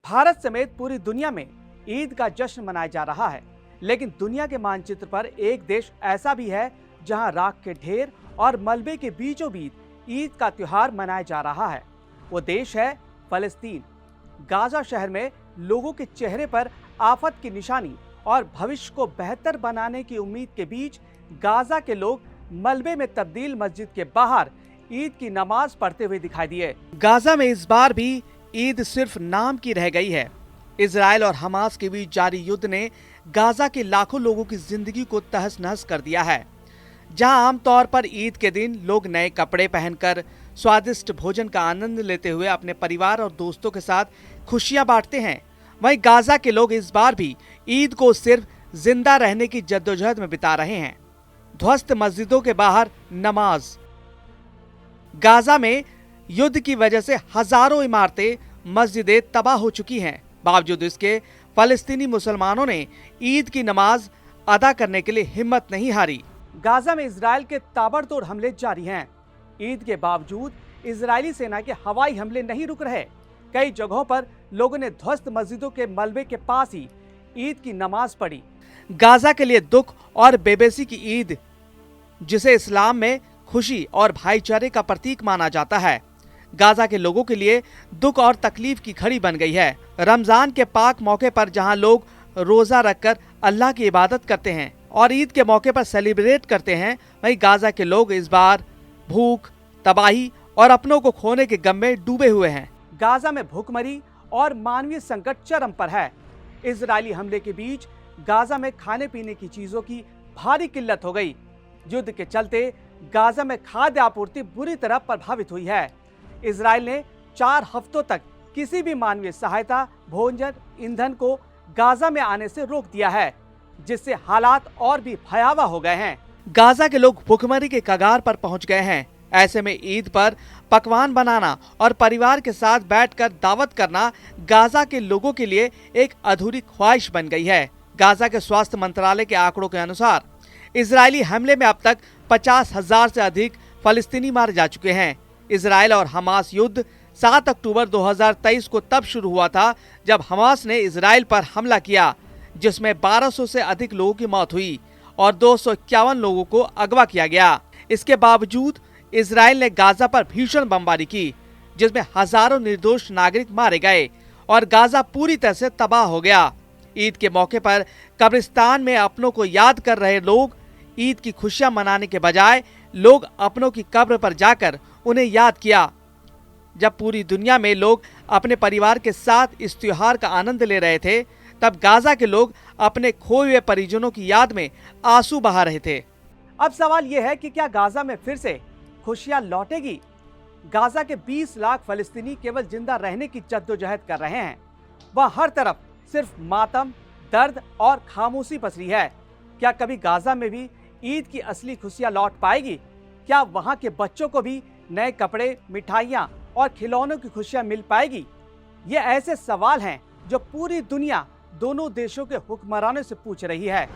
भारत समेत पूरी दुनिया में ईद का जश्न मनाया जा रहा है, लेकिन दुनिया के मानचित्र पर एक देश ऐसा भी है जहां राख के ढेर और मलबे के बीचों बीच ईद का त्योहार मनाया जा रहा है। वो देश है फलस्तीन। गाजा शहर में लोगों के चेहरे पर आफत की निशानी और भविष्य को बेहतर बनाने की उम्मीद के बीच गाजा के लोग मलबे में तब्दील मस्जिद के बाहर ईद की नमाज पढ़ते हुए दिखाई दिए। गाजा में इस बार भी ईद सिर्फ नाम की रह गई है। इजराइल और हमास के बीच जारी युद्ध ने गाजा के लाखों लोगों की जिंदगी को तहस नहस कर दिया है। जहां आमतौर पर ईद के दिन लोग नए कपड़े पहनकर स्वादिष्ट भोजन का आनंद लेते हुए अपने परिवार और दोस्तों के साथ खुशियां बांटते हैं, वहीं गाजा के लोग इस बार भी ईद को सिर्फ जिंदा रहने की जद्दोजहद में बिता रहे हैं। ध्वस्त मस्जिदों के बाहर नमाज। गाजा में युद्ध की वजह से हजारों इमारतें, मस्जिदें तबाह हो चुकी हैं। बावजूद इसके फलस्तीनी मुसलमानों ने ईद की नमाज अदा करने के लिए हिम्मत नहीं हारी। गाजा में इजराइल के ताबड़तोड़ हमले जारी हैं। ईद के बावजूद इजरायली सेना के हवाई हमले नहीं रुक रहे। कई जगहों पर लोगों ने ध्वस्त मस्जिदों के मलबे के पास ही ईद की नमाज पढ़ी। गाजा के लिए दुख और बेबसी की ईद, जिसे इस्लाम में खुशी और भाईचारे का प्रतीक माना जाता है, गाजा के लोगों के लिए दुख और तकलीफ की घड़ी बन गई है। रमजान के पाक मौके पर जहां लोग रोजा रखकर अल्लाह की इबादत करते हैं और ईद के मौके पर सेलिब्रेट करते हैं, वहीं गाजा के लोग इस बार भूख, तबाही और अपनों को खोने के गम में डूबे हुए हैं। गाजा में भूखमरी और मानवीय संकट चरम पर है। इजरायली हमले के बीच गाजा में खाने पीने की चीजों की भारी किल्लत हो गई। युद्ध के चलते गाजा में खाद्य आपूर्ति बुरी तरह प्रभावित हुई है। इजराइल ने 4 हफ्तों तक किसी भी मानवीय सहायता, भोजन, ईंधन को गाजा में आने से रोक दिया है, जिससे हालात और भी भयावह हो गए हैं। गाजा के लोग भूखमरी के कगार पर पहुंच गए हैं। ऐसे में ईद पर पकवान बनाना और परिवार के साथ बैठकर दावत करना गाजा के लोगों के लिए एक अधूरी ख्वाहिश बन गई है। गाजा के स्वास्थ्य मंत्रालय के आंकड़ों के अनुसार इजरायली हमले में अब तक 50,000 से अधिक फलस्तीनी मारे जा चुके हैं। इजराइल और हमास युद्ध 7 अक्टूबर 2023 को तब शुरू हुआ था जब हमास ने इजराइल पर हमला किया, जिसमें 1200 से अधिक लोगों की मौत हुई और 251 लोगों को अगवा किया गया। इसके बावजूद इजराइल ने गाजा पर भीषण बमबारी की, जिसमें हजारों निर्दोष नागरिक मारे गए और गाजा पूरी तरह से तबाह हो गया। ईद के मौके पर कब्रिस्तान में अपनों को याद कर रहे लोग ईद की खुशियां मनाने के बजाय लोग अपनों की कब्र पर जाकर उन्हें याद किया। जब पूरी दुनिया में लोग अपने परिवार के साथ इस त्योहार का आनंद ले रहे थे, तब गाजा के लोग अपने खोए हुए परिजनों की याद में आंसू बहा रहे थे। अब सवाल यह है कि क्या गाजा में फिर से खुशियां लौटेगी? गाजा के 20 लाख फलस्तीनी केवल जिंदा रहने की जद्दोजहद कर रहे हैं। वह हर तरफ सिर्फ मातम, दर्द और खामोशी पसरी है। क्या कभी गाजा में भी ईद की असली खुशियां लौट पाएगी? क्या वहां के बच्चों को भी नए कपड़े, मिठाइयां और खिलौनों की खुशियां मिल पाएगी? ये ऐसे सवाल हैं जो पूरी दुनिया दोनों देशों के हुक्मरानों से पूछ रही है।